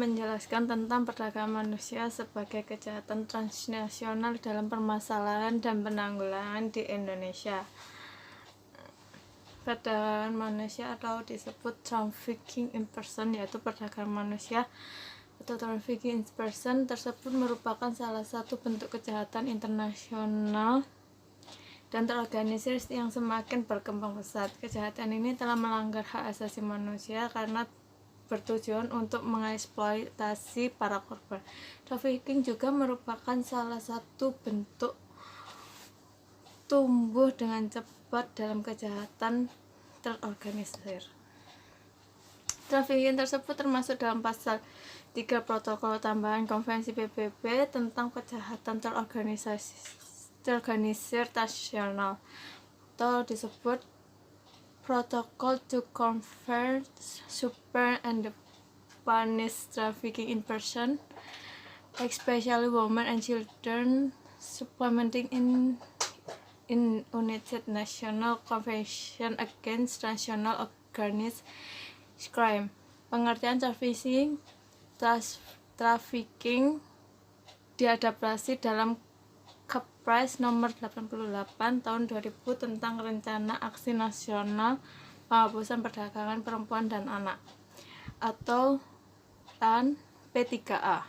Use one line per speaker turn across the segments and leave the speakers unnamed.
menjelaskan tentang perdagangan manusia sebagai kejahatan transnasional dalam permasalahan dan penanggulangan di Indonesia. Perdagangan manusia atau disebut trafficking in person, yaitu perdagangan manusia atau trafficking in person tersebut merupakan salah satu bentuk kejahatan internasional dan terorganisir yang semakin berkembang pesat. Kejahatan ini telah melanggar hak asasi manusia karena bertujuan untuk mengeksploitasi para korban. Trafficking juga merupakan salah satu bentuk tumbuh dengan cepat dalam kejahatan terorganisir. Trafficking tersebut termasuk dalam pasal 3 Protokol Tambahan Konvensi PBB tentang kejahatan terorganisir nasional atau disebut Protocol to Convert, Super and Punish Trafficking in Person, especially women and children, supplementing in United Nations Convention Against National Organized Crime. Pengertian trafficking diadaptasi dalam Kepres nomor 88 tahun 2000 tentang Rencana Aksi Nasional Penghapusan Perdagangan Perempuan dan Anak atau RAN P3A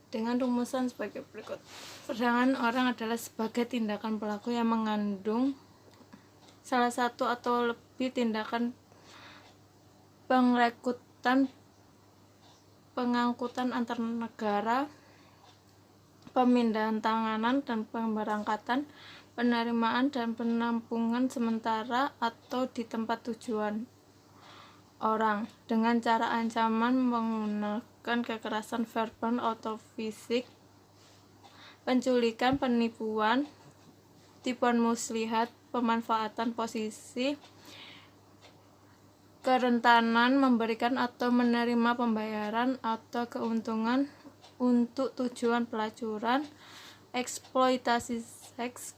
dengan rumusan sebagai berikut. Perdagangan orang adalah sebagai tindakan pelaku yang mengandung salah satu atau lebih tindakan pengrekrutan, pengangkutan antar negara, pemindahan tahanan dan pemberangkatan, penerimaan dan penampungan sementara atau di tempat tujuan orang dengan cara ancaman menggunakan kekerasan verbal atau fisik, penculikan, penipuan, tipuan muslihat, pemanfaatan posisi, kerentanan, memberikan atau menerima pembayaran atau keuntungan untuk tujuan pelacuran, eksploitasi seks,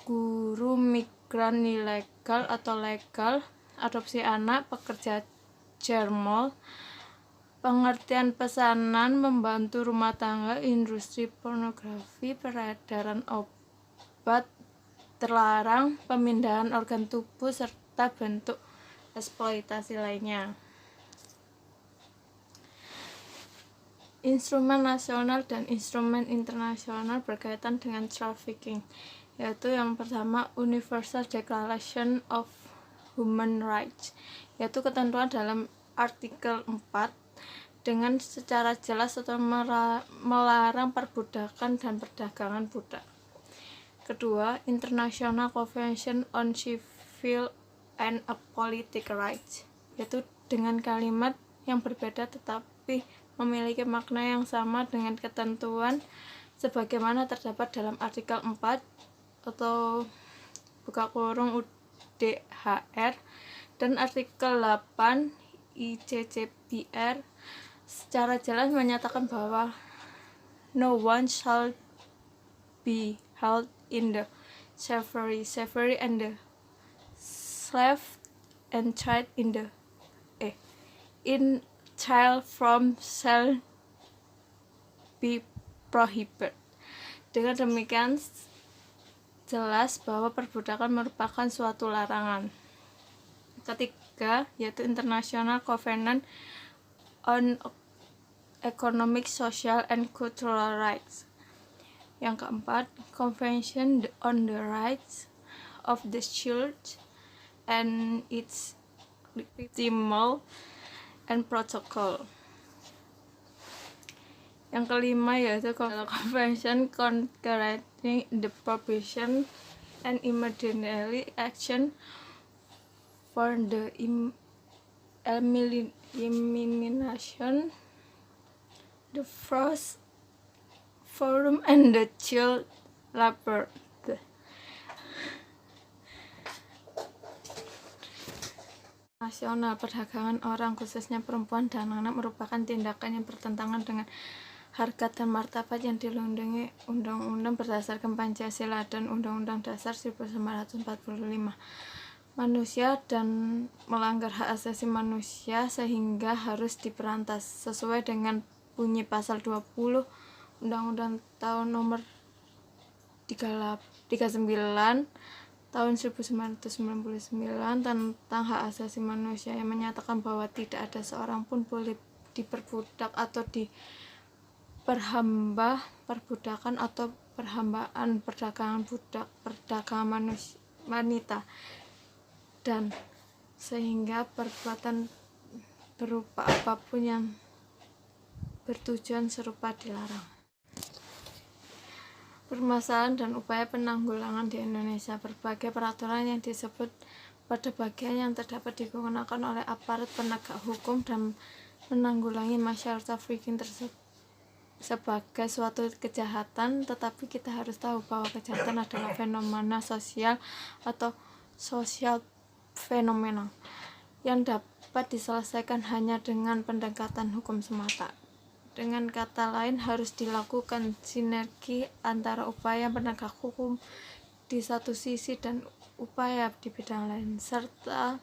guru migran ilegal atau legal, adopsi anak, pekerja jermol, pengertian pesanan, membantu rumah tangga, industri pornografi, peredaran obat terlarang, pemindahan organ tubuh, serta bentuk eksploitasi lainnya. Instrumen nasional dan instrumen internasional berkaitan dengan trafficking, yaitu yang pertama Universal Declaration of Human Rights, yaitu ketentuan dalam artikel 4 dengan secara jelas atau melarang perbudakan dan perdagangan budak. Kedua, International Convention on Civil and Political Rights, yaitu dengan kalimat yang berbeda tetapi memiliki makna yang sama dengan ketentuan sebagaimana terdapat dalam artikel 4 atau buka kurung UDHR dan artikel 8 ICCPR secara jelas menyatakan bahwa no one shall be held in the slavery and the slave and tried in child from shall be prohibited. Dengan demikian jelas bahwa perbudakan merupakan suatu larangan. Ketiga, yaitu International Covenant on Economic, Social, and Cultural Rights. Yang keempat, Convention on the Rights of the Child and its Victims and Protocol. Yang kelima yaitu Convention Concerning the Prohibition and Immediate Action for the Elimination, the Forced Forum and the Child Labor. Nasional, perdagangan orang khususnya perempuan dan anak merupakan tindakan yang bertentangan dengan harkat dan martabat yang dilindungi undang-undang berdasarkan Pancasila dan Undang-Undang Dasar 1945. manusia dan melanggar hak asasi manusia sehingga harus diberantas sesuai dengan bunyi pasal 20 Undang-Undang tahun nomor 39 tahun 1999 tentang hak asasi manusia yang menyatakan bahwa tidak ada seorang pun boleh diperbudak atau perbudakan atau perhambaan, perdagangan budak, perdagangan wanita, dan sehingga perbuatan berupa apapun yang bertujuan serupa dilarang. Permasalahan dan upaya penanggulangan di Indonesia. Berbagai peraturan yang disebut pada bagian yang terdapat digunakan oleh aparat penegak hukum dan menanggulangi masyarakat trafficking tersebut sebagai suatu kejahatan, tetapi kita harus tahu bahwa kejahatan adalah fenomena sosial atau social fenomena yang dapat diselesaikan hanya dengan pendekatan hukum semata. Dengan kata lain, harus dilakukan sinergi antara upaya penegak hukum di satu sisi dan upaya di bidang lain, serta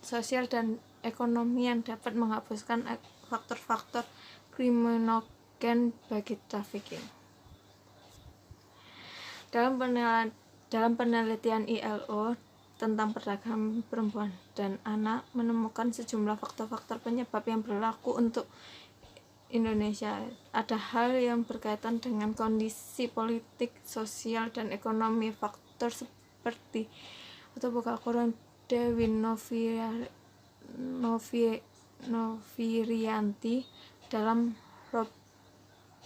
sosial dan ekonomi yang dapat menghapuskan faktor-faktor kriminogen bagi trafficking. Dalam penelitian ILO tentang perdagangan perempuan dan anak menemukan sejumlah faktor-faktor penyebab yang berlaku untuk Indonesia. Ada hal yang berkaitan dengan kondisi politik, sosial, dan ekonomi. Faktor seperti Dewi Novirianti dalam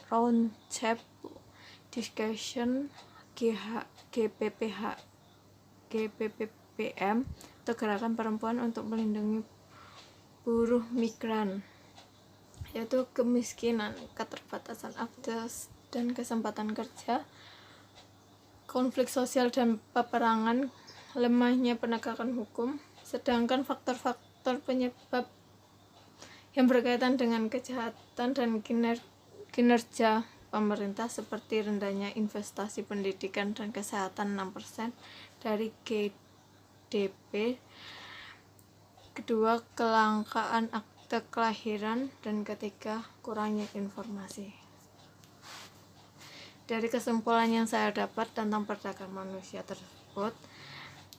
Roundtable Discussion GPPM atau Gerakan Perempuan untuk Melindungi Buruh Migran, yaitu kemiskinan, keterbatasan akses dan kesempatan kerja, konflik sosial dan peperangan, lemahnya penegakan hukum. Sedangkan faktor-faktor penyebab yang berkaitan dengan kejahatan dan kinerja pemerintah seperti rendahnya investasi pendidikan dan kesehatan 6% dari GDP, kedua kelangkaan akte kelahiran, dan ketiga kurangnya informasi. Dari kesimpulan yang saya dapat tentang perdagangan manusia tersebut,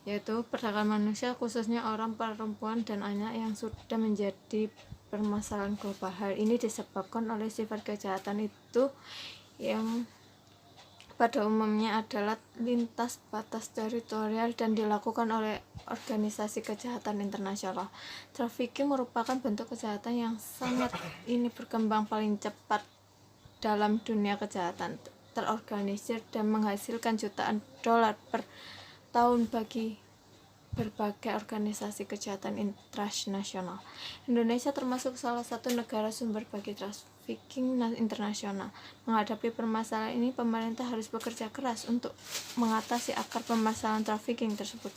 yaitu perdagangan manusia khususnya orang, perempuan, dan anak yang sudah menjadi permasalahan global. Hal ini disebabkan oleh sifat kejahatan itu yang pada umumnya adalah lintas batas teritorial dan dilakukan oleh organisasi kejahatan internasional. Trafficking merupakan bentuk kejahatan yang sangat ini berkembang paling cepat dalam dunia kejahatan terorganisir dan menghasilkan jutaan dolar per tahun bagi berbagai organisasi kejahatan transnasional. Indonesia termasuk salah satu negara sumber bagi trafficking internasional. Menghadapi permasalahan ini, pemerintah harus bekerja keras untuk mengatasi akar permasalahan trafficking tersebut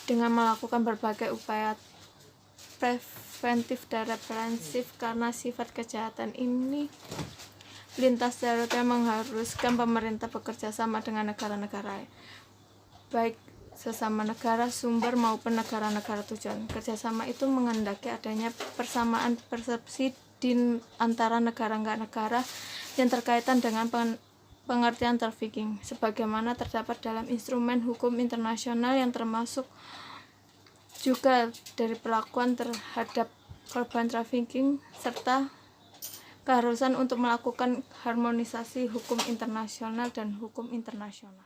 dengan melakukan berbagai upaya preventif dan represif, karena sifat kejahatan ini lintas teritorial mengharuskan pemerintah bekerja sama dengan negara-negara lain, baik sesama negara sumber maupun negara-negara tujuan. Kerjasama itu menghendaki adanya persamaan persepsi di antara negara-negara yang terkaitan dengan pengertian trafficking, sebagaimana terdapat dalam instrumen hukum internasional yang termasuk juga dari perlakuan terhadap korban trafficking, serta keharusan untuk melakukan harmonisasi hukum internasional dan hukum internasional.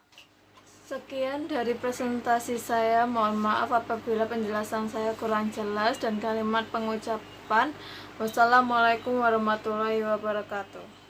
Sekian dari presentasi saya. Mohon maaf apabila penjelasan saya kurang jelas dan kalimat pengucapan. Wassalamualaikum warahmatullahi wabarakatuh.